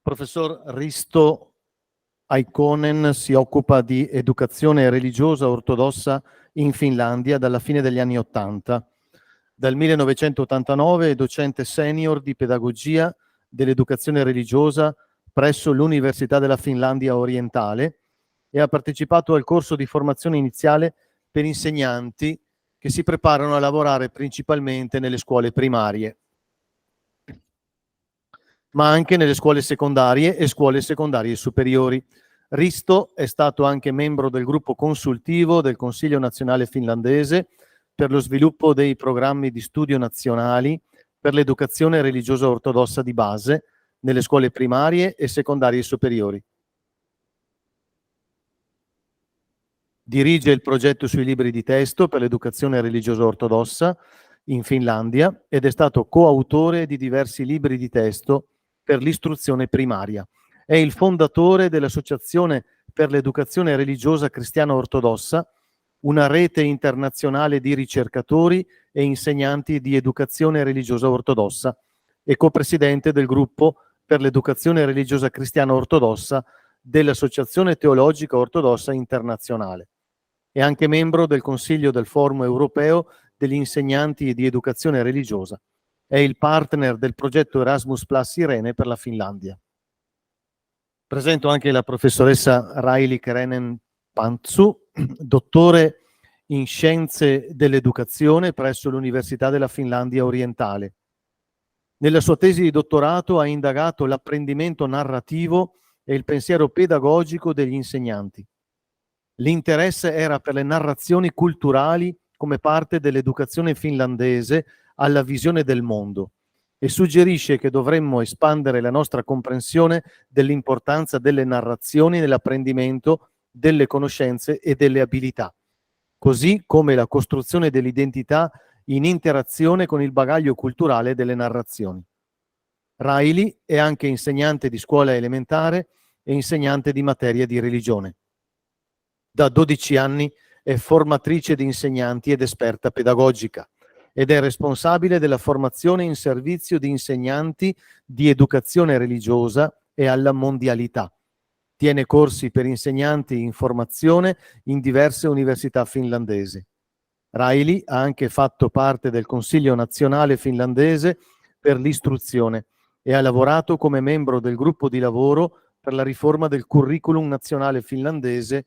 Professor Risto Aikonen si occupa di educazione religiosa ortodossa in Finlandia dalla fine degli anni '80. Dal 1989 è docente senior di pedagogia dell'educazione religiosa presso l'Università della Finlandia Orientale e ha partecipato al corso di formazione iniziale per insegnanti che si preparano a lavorare principalmente nelle scuole primarie, ma anche nelle scuole secondarie e scuole secondarie superiori. Risto è stato anche membro del gruppo consultivo del Consiglio nazionale finlandese per lo sviluppo dei programmi di studio nazionali per l'educazione religiosa ortodossa di base nelle scuole primarie e secondarie superiori. Dirige il progetto sui libri di testo per l'educazione religiosa ortodossa in Finlandia ed è stato coautore di diversi libri di testo per l'istruzione primaria. È il fondatore dell'Associazione per l'Educazione Religiosa Cristiana Ortodossa, una rete internazionale di ricercatori e insegnanti di educazione religiosa ortodossa, e copresidente del gruppo per l'Educazione Religiosa Cristiana Ortodossa dell'Associazione Teologica Ortodossa Internazionale. È anche membro del Consiglio del Forum Europeo degli Insegnanti di Educazione Religiosa. È il partner del progetto ERASMUS Plus IRENE per la Finlandia. Presento anche la professoressa Raili Keränen Pantsu, dottore in Scienze dell'Educazione presso l'Università della Finlandia Orientale. Nella sua tesi di dottorato ha indagato l'apprendimento narrativo e il pensiero pedagogico degli insegnanti. L'interesse era per le narrazioni culturali come parte dell'educazione finlandese alla visione del mondo e suggerisce che dovremmo espandere la nostra comprensione dell'importanza delle narrazioni nell'apprendimento delle conoscenze e delle abilità, così come la costruzione dell'identità in interazione con il bagaglio culturale delle narrazioni. Raili è anche insegnante di scuola elementare e insegnante di materia di religione. Da 12 anni è formatrice di insegnanti ed esperta pedagogica ed è responsabile della formazione in servizio di insegnanti di educazione religiosa e alla mondialità. Tiene corsi per insegnanti in formazione in diverse università finlandesi. Raili ha anche fatto parte del Consiglio nazionale finlandese per l'istruzione e ha lavorato come membro del gruppo di lavoro per la riforma del curriculum nazionale finlandese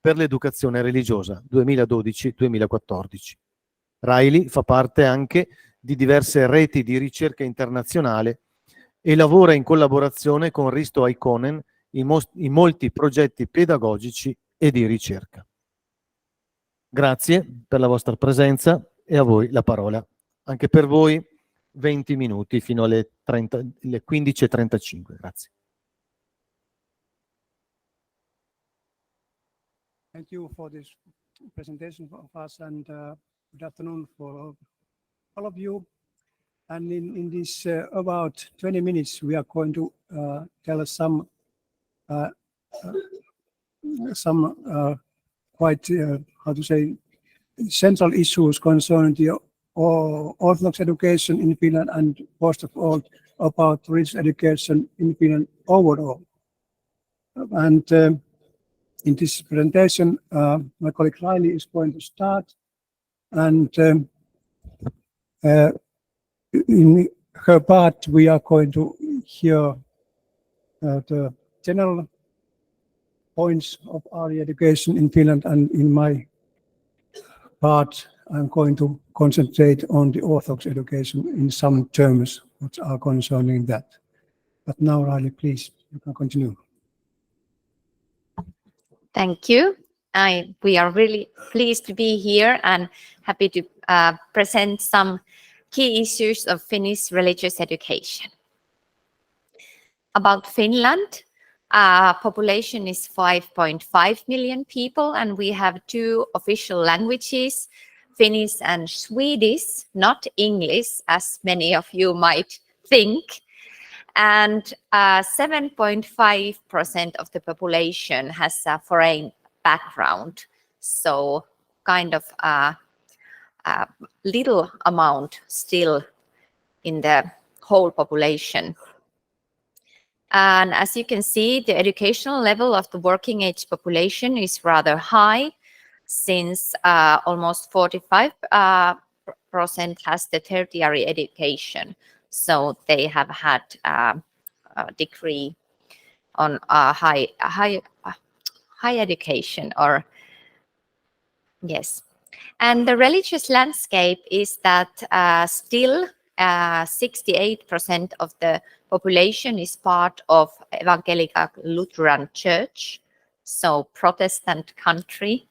per l'educazione religiosa 2012-2014. Raili fa parte anche di diverse reti di ricerca internazionale e lavora in collaborazione con Risto Aikonen in molti progetti pedagogici e di ricerca. Grazie per la vostra presenza e a voi la parola. Anche per voi 20 minuti fino alle 15:35. Grazie. Thank you for this presentation of us, and good afternoon for all of you. And in this about 20 minutes, we are going to tell us some quite, how to say, central issues concerning the Orthodox education in Finland, and first of all, about religious education in Finland overall. And in this presentation, my colleague Raili is going to start, and in her part, we are going to hear the general points of our education in Finland, and in my part, I'm going to concentrate on the Orthodox education in some terms which are concerning that. But now, Raili, please, you can continue. Thank you. We are really pleased to be here and happy to present some key issues of Finnish religious education. About Finland, population is 5.5 million people, and we have two official languages, Finnish and Swedish, not English, as many of you might think. And 7.5% of the population has a foreign background, so kind of a little amount still in the whole population. And as you can see, the educational level of the working age population is rather high, since almost 45% has the tertiary education. So they have had a degree on high education, or yes. And the religious landscape is that still 68% of the population is part of Evangelical Lutheran Church, so Protestant country.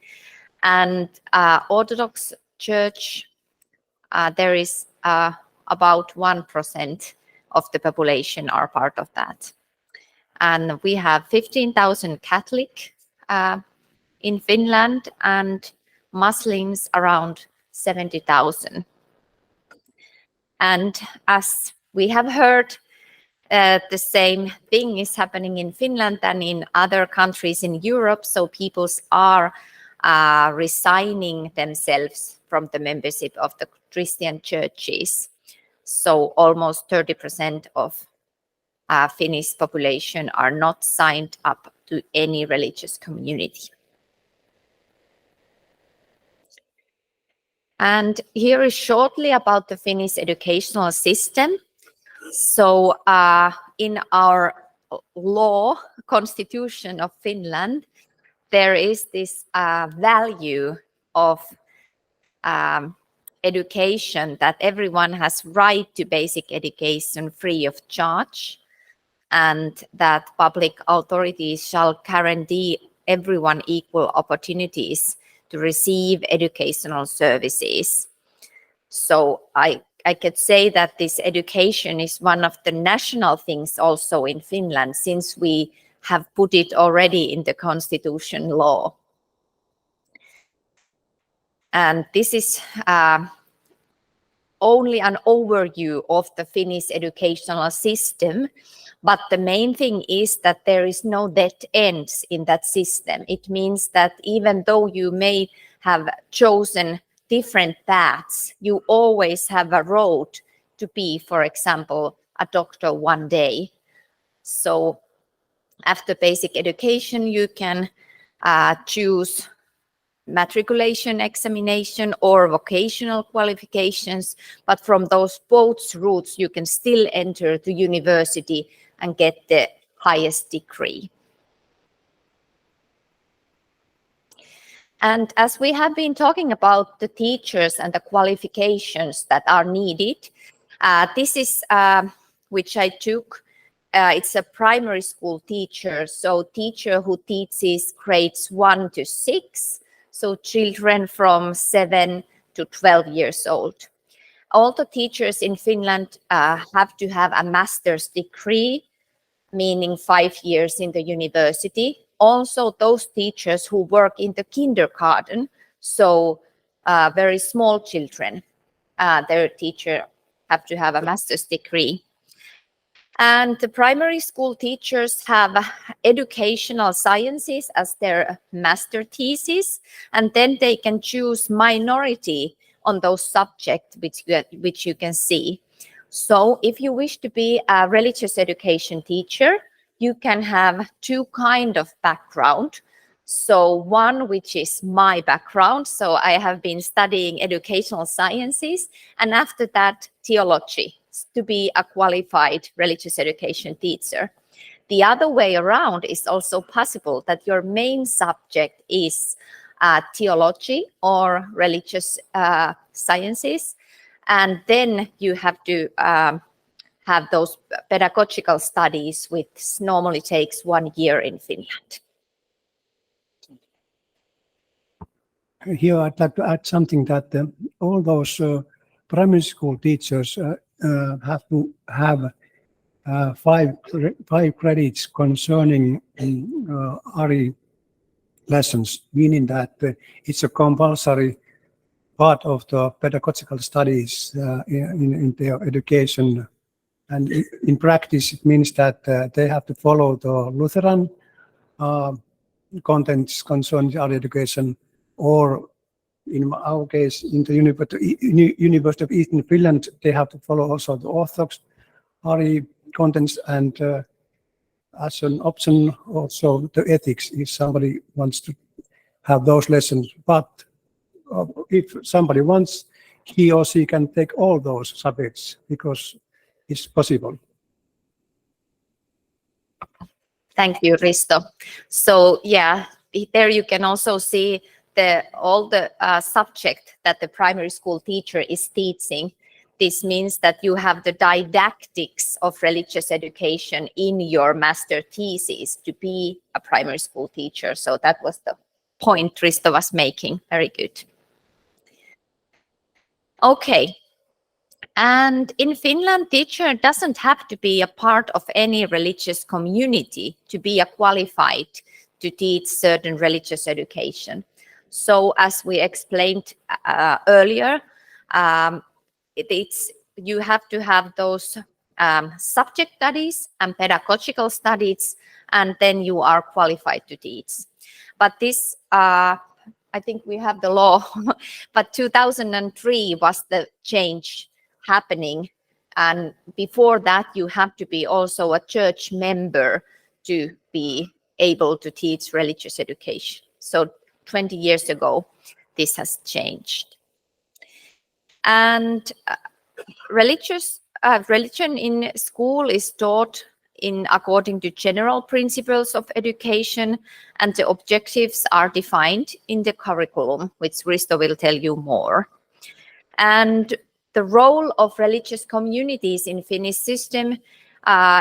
And Orthodox Church, there is about 1% of the population are part of that. And we have 15,000 Catholic in Finland, and Muslims around 70,000. And as we have heard, the same thing is happening in Finland than in other countries in Europe. So peoples are resigning themselves from the membership of the Christian churches. So almost 30% of Finnish population are not signed up to any religious community. And here is shortly about the Finnish educational system. So in our law, Constitution of Finland, there is this value of education, that everyone has right to basic education free of charge, and that public authorities shall guarantee everyone equal opportunities to receive educational services. So I could say that this education is one of the national things also in Finland, since we have put it already in the constitution law. And this is only an overview of the Finnish educational system. But the main thing is that there is no dead ends in that system. It means that even though you may have chosen different paths, you always have a road to be, for example, a doctor one day. So after basic education, you can choose matriculation examination or vocational qualifications, but from those both routes you can still enter the university and get the highest degree. And as we have been talking about the teachers and the qualifications that are needed, this is which I took. It's a primary school teacher, so teacher who teaches grades 1 to 6, so children from 7 to 12 years old. All the teachers in Finland have to have a master's degree, meaning 5 years in the university. Also, those teachers who work in the kindergarten, so very small children, their teacher have to have a master's degree. And the primary school teachers have educational sciences as their master thesis, and then they can choose minority on those subjects which you can see. So if you wish to be a religious education teacher, you can have two kind of background. So one, which is my background, so I have been studying educational sciences, and after that theology, to be a qualified religious education teacher. The other way around is also possible, that your main subject is theology or religious sciences, and then you have to have those pedagogical studies, which normally takes 1 year in Finland. Here I'd like to add something, that all those primary school teachers have to have 5 credits concerning RE lessons, meaning that it's a compulsory part of the pedagogical studies in their education. And in practice, it means that they have to follow the Lutheran contents concerning RE education, or in our case, in the University of Eastern Finland, they have to follow also the Orthodox RE contents, and as an option also the ethics if somebody wants to have those lessons. But if somebody wants, he or she can take all those subjects because it's possible. Thank you, Risto. So yeah, there you can also see all the subject that the primary school teacher is teaching. This means that you have the didactics of religious education in your master thesis to be a primary school teacher. So that was the point Risto was making. Very good. Okay. And in Finland, teacher doesn't have to be a part of any religious community to be qualified to teach certain religious education. So as we explained earlier, you have to have those subject studies and pedagogical studies, and then you are qualified to teach. But this, I think we have the law, but 2003 was the change happening. And before that, you have to be also a church member to be able to teach religious education. So 20 years ago, this has changed. And religion in school is taught according to general principles of education, and the objectives are defined in the curriculum, which Risto will tell you more. And the role of religious communities in Finnish system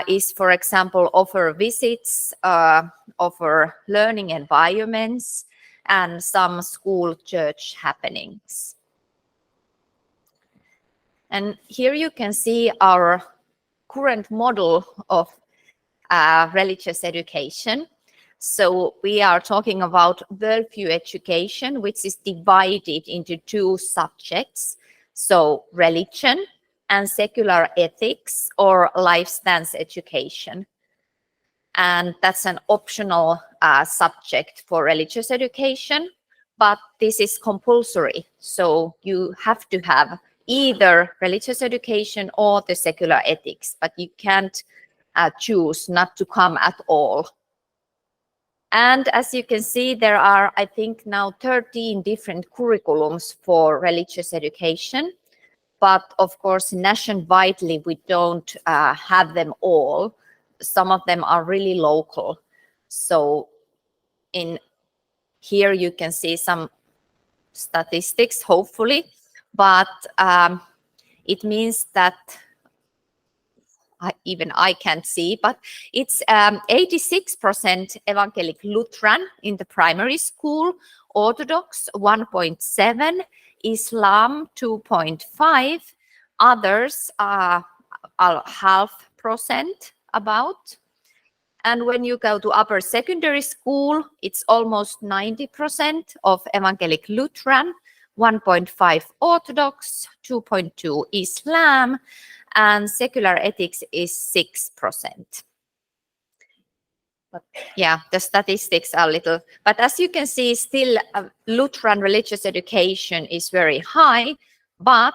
is, for example, offer visits, offer learning environments, and some school church happenings. And here you can see our current model of religious education. So we are talking about worldview education, which is divided into two subjects. So religion and secular ethics or life stance education. And that's an optional subject for religious education, but this is compulsory. So you have to have either religious education or the secular ethics, but you can't choose not to come at all. And as you can see, there are, I think, now 13 different curriculums for religious education. But of course, nationwide, we don't have them all. Some of them are really local. So in here you can see some statistics, hopefully. But it means that even I can't see, but it's 86% Evangelic Lutheran in the primary school, Orthodox 1.7, Islam 2.5, others are 0.5% about. And when you go to upper secondary school, it's almost 90% of Evangelic Lutheran, 1.5 Orthodox, 2.2 Islam, and secular ethics is 6%. But yeah, the statistics are little. But as you can see, still Lutheran religious education is very high. But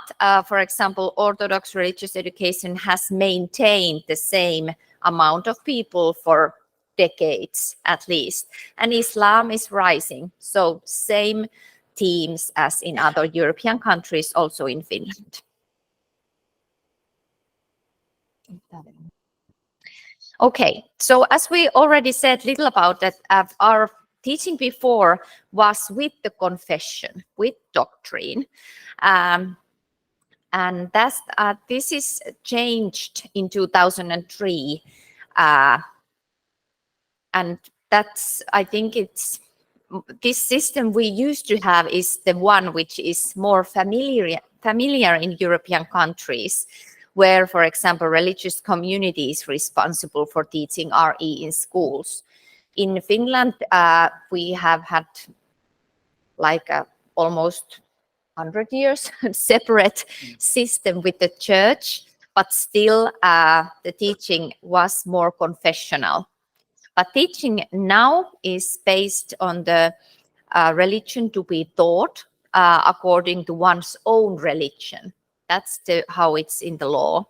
for example, Orthodox religious education has maintained the same amount of people for decades at least. And Islam is rising. So same themes as in other European countries, also in Finland. Okay, so as we already said little about that, our teaching before was with the confession, with doctrine. And that's, this is changed in 2003. And that's, I think it's, this system we used to have is the one which is more familiar in European countries, where, for example, religious community is responsible for teaching RE in schools. In Finland, we have had like almost 100 years separate system with the church, but still the teaching was more confessional. But teaching now is based on the religion to be taught according to one's own religion. That's how it's in the law.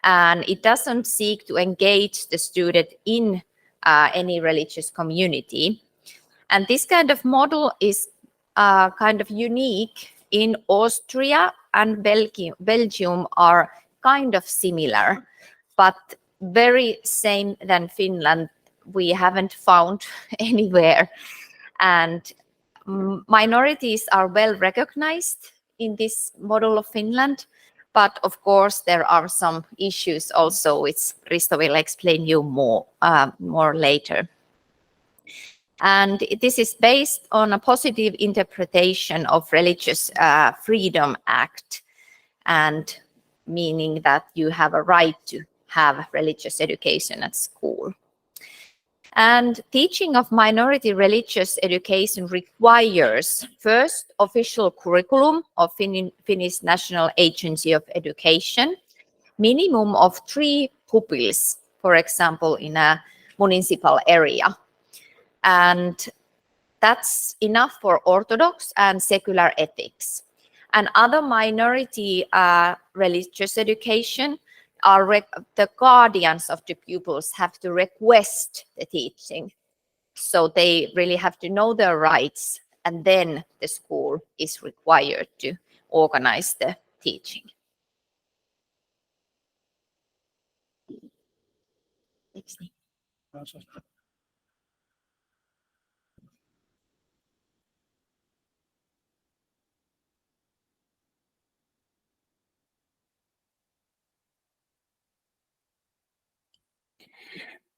And it doesn't seek to engage the student in any religious community. And this kind of model is kind of unique in Austria, and Belgium are kind of similar, but very same than Finland. We haven't found anywhere. And minorities are well recognized in this model of Finland, but of course there are some issues also, which Risto will explain you more later. And this is based on a positive interpretation of Religious Freedom Act, and meaning that you have a right to have religious education at school. And teaching of minority religious education requires first official curriculum of Finnish National Agency of Education, minimum of 3 pupils, for example, in a municipal area. And that's enough for Orthodox and secular ethics. And other minority religious education are the guardians of the pupils have to request the teaching. So they really have to know their rights, and then the school is required to organize the teaching.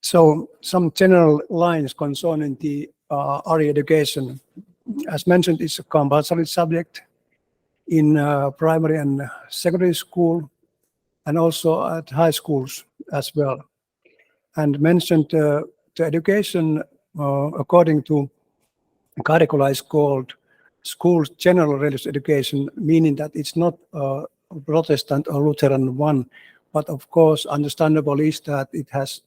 So some general lines concerning the RE education. As mentioned, it's a compulsory subject in primary and secondary school, and also at high schools as well. And mentioned the education according to curricula is called School's General Religious Education, meaning that it's not Protestant or Lutheran one, but of course understandable is that it has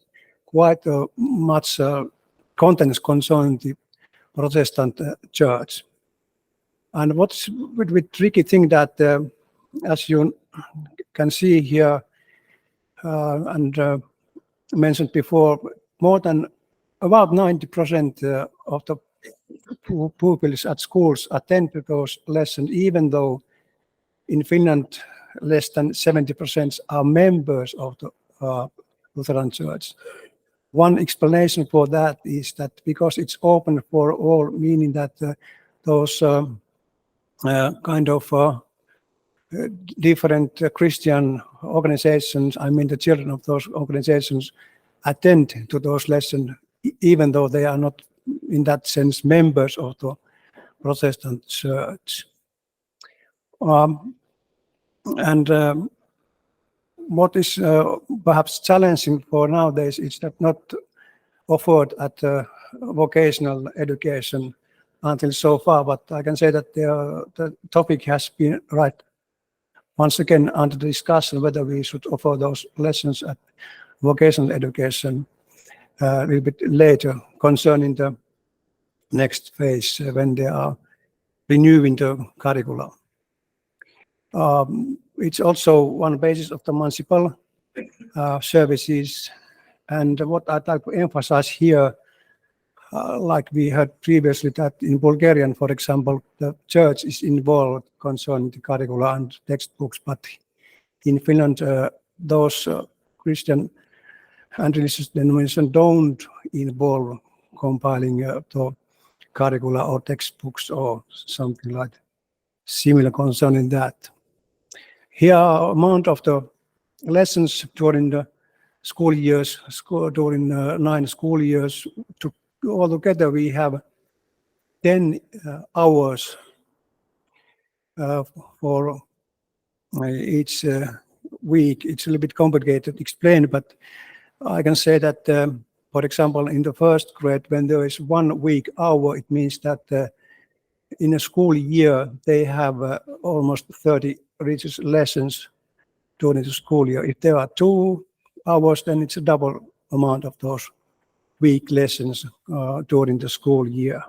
quite much contents concerning the Protestant church. And what's with tricky thing that, as you can see here and mentioned before, more than about 90% of the pupils at schools attend to those lessons, even though in Finland less than 70% are members of the Lutheran Church. One explanation for that is that because it's open for all, meaning that those kind of different Christian organizations, I mean the children of those organizations, attend to those lessons, even though they are not in that sense members of the Protestant Church. And what is perhaps challenging for nowadays is that not offered at vocational education until so far, but I can say that the topic has been once again under discussion whether we should offer those lessons at vocational education a little bit later concerning the next phase when they are renewing the curricula. It's also one basis of the municipal services. And what I'd like to emphasize here, like we heard previously, that in Bulgarian, for example, the church is involved concerning the curricula and textbooks, but in Finland, those Christian and religious denominations don't involve compiling the curricula or textbooks or something like similar concerning that. Here are amount of the lessons during the school years, during 9 school years. Altogether we have 10 hours for each week. It's a little bit complicated to explain, but I can say that, for example, in the first grade, when there is 1 week hour, it means that in a school year, they have almost 30 religious lessons during the school year. If there are 2 hours, then it's a double amount of those week lessons during the school year.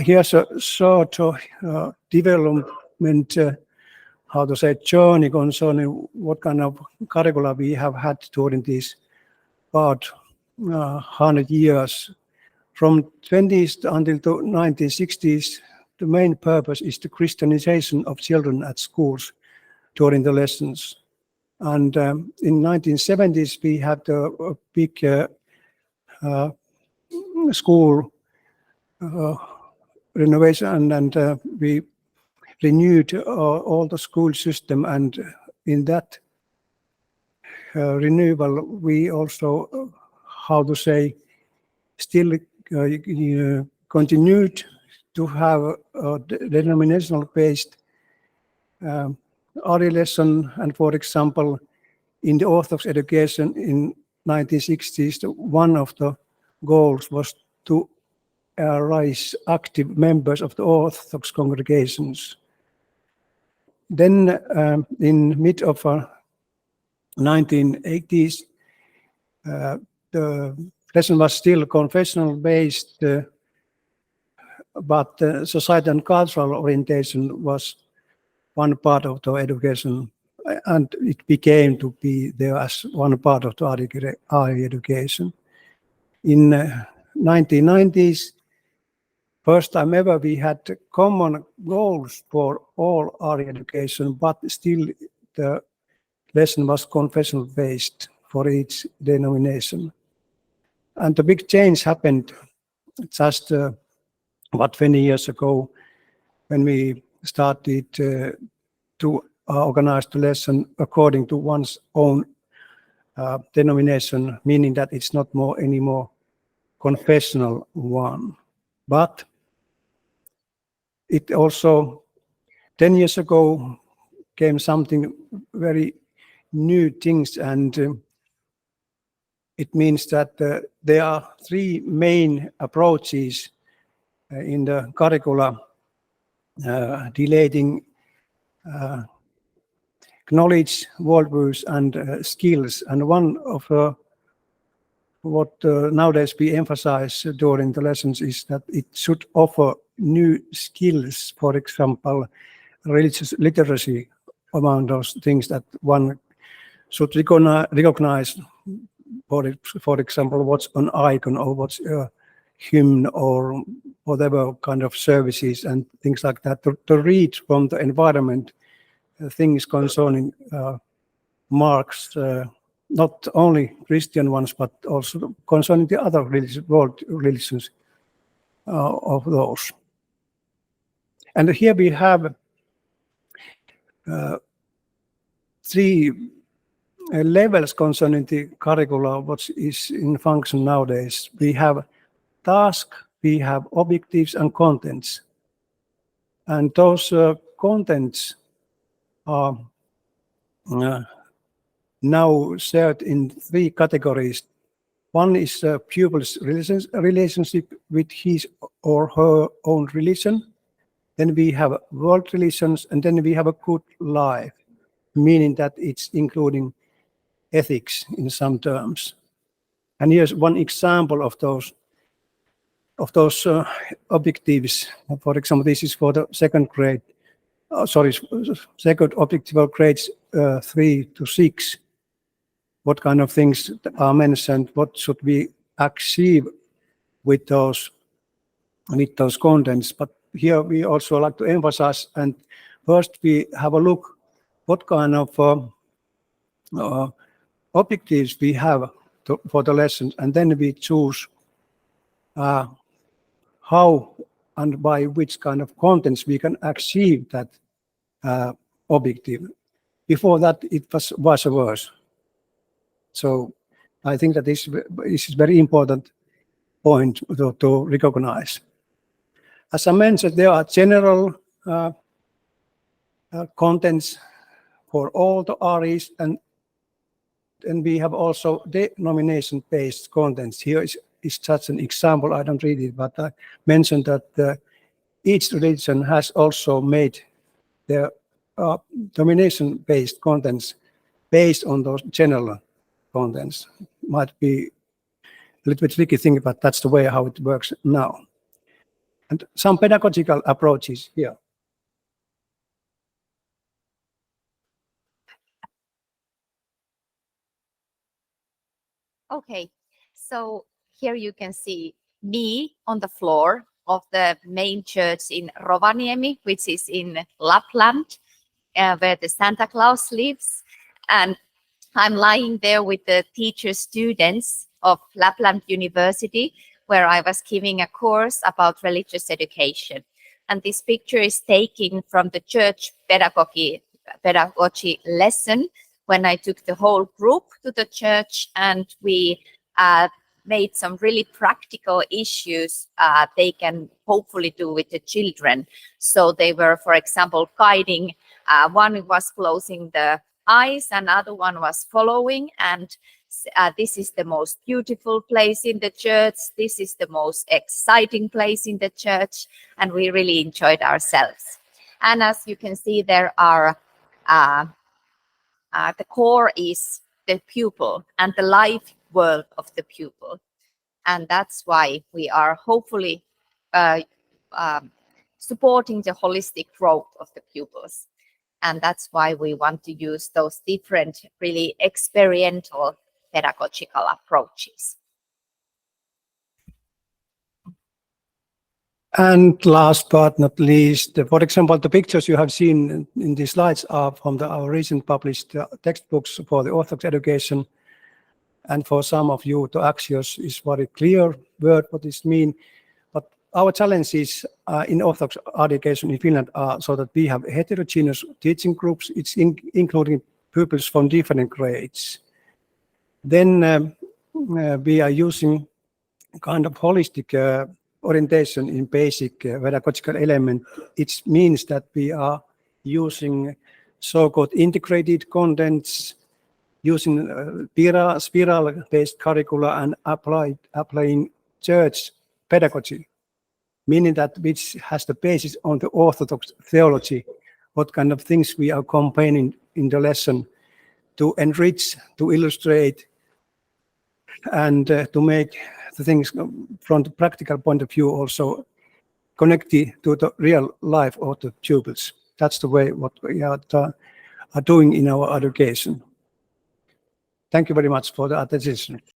Here's a sort of development, how to say, journey concerning what kind of curricula we have had during these about 100 years. From 20s until the 1960s, the main purpose is the Christianization of children at schools during the lessons. And in 1970s, we had a big school renovation, and we renewed all the school system. And in that renewal, we also, how to say, still continued to have a denominational-based RE lesson. And for example, in the Orthodox education in 1960s, one of the goals was to raise active members of the Orthodox congregations. Then in mid of 1980s, the lesson was still confessional based, but society and cultural orientation was one part of the education, and it became to be there as one part of the RE education. In 1990s, first time ever, we had common goals for all RE education, but still the lesson was confessional based for each denomination. And the big change happened just about 20 years ago when we started to organize the lesson according to one's own denomination, meaning that it's not anymore confessional one. But it also, 10 years ago, came something very new things, and it means that there are three main approaches in the curricula relating knowledge, worldviews, and skills. And one of what nowadays we emphasize during the lessons is that it should offer new skills, for example, religious literacy, among those things that one should recognize, for example, what's an icon or what's a hymn or whatever kind of services and things like that, to read from the environment things concerning marks, not only Christian ones, but also concerning the other world religions of those. And here we have three levels concerning the curricula, what is in function nowadays. We have task, we have objectives and contents. And those contents are now shared in three categories. One is pupil's relationship with his or her own religion. Then we have world relations, and then we have a good life, meaning that it's including ethics in some terms. And here's one example of those objectives. For example, this is for the second objective grades 3 to 6. What kind of things are mentioned? What should we achieve with those contents? But here we also like to emphasize, and first we have a look what kind of objectives we have for the lessons, and then we choose how and by which kind of contents we can achieve that objective. Before that, it was vice versa. So I think that this is a very important point to recognize. As I mentioned, there are general contents for all the REs, and we have also denomination-based contents. Here is just an example. I don't read it, but I mentioned that each religion has also made their domination-based contents based on those general contents. Might be a little bit tricky thing, but that's the way how it works now. And some pedagogical approaches here. Okay, so here you can see me on the floor of the main church in Rovaniemi, which is in Lapland, where the Santa Claus lives. And I'm lying there with the teacher students of Lapland University, where I was giving a course about religious education. And this picture is taken from the church pedagogy lesson when I took the whole group to the church, and we made some really practical issues they can hopefully do with the children. So they were, for example, guiding. One was closing the eyes, another one was following, and this is the most beautiful place in the church. This is the most exciting place in the church, and we really enjoyed ourselves. And as you can see, there are the core is the pupil and the life world of the pupil. And that's why we are hopefully supporting the holistic growth of the pupils. And that's why we want to use those different, really experiential pedagogical approaches. And last but not least, for example, the pictures you have seen in the slides are from our recent published textbooks for the Orthodox education. And for some of you, the Axios is very clear word what this means. But our challenges in Orthodox education in Finland are so that we have heterogeneous teaching groups, it's including pupils from different grades. Then we are using kind of holistic orientation in basic pedagogical element. It means that we are using so-called integrated contents, using spiral-based curricula and applying church pedagogy, meaning that which has the basis on the Orthodox theology, what kind of things we are combining in the lesson to enrich, to illustrate, and to make the things from the practical point of view also connected to the real life of the pupils. That's the way what we are doing in our education. Thank you very much for the attention.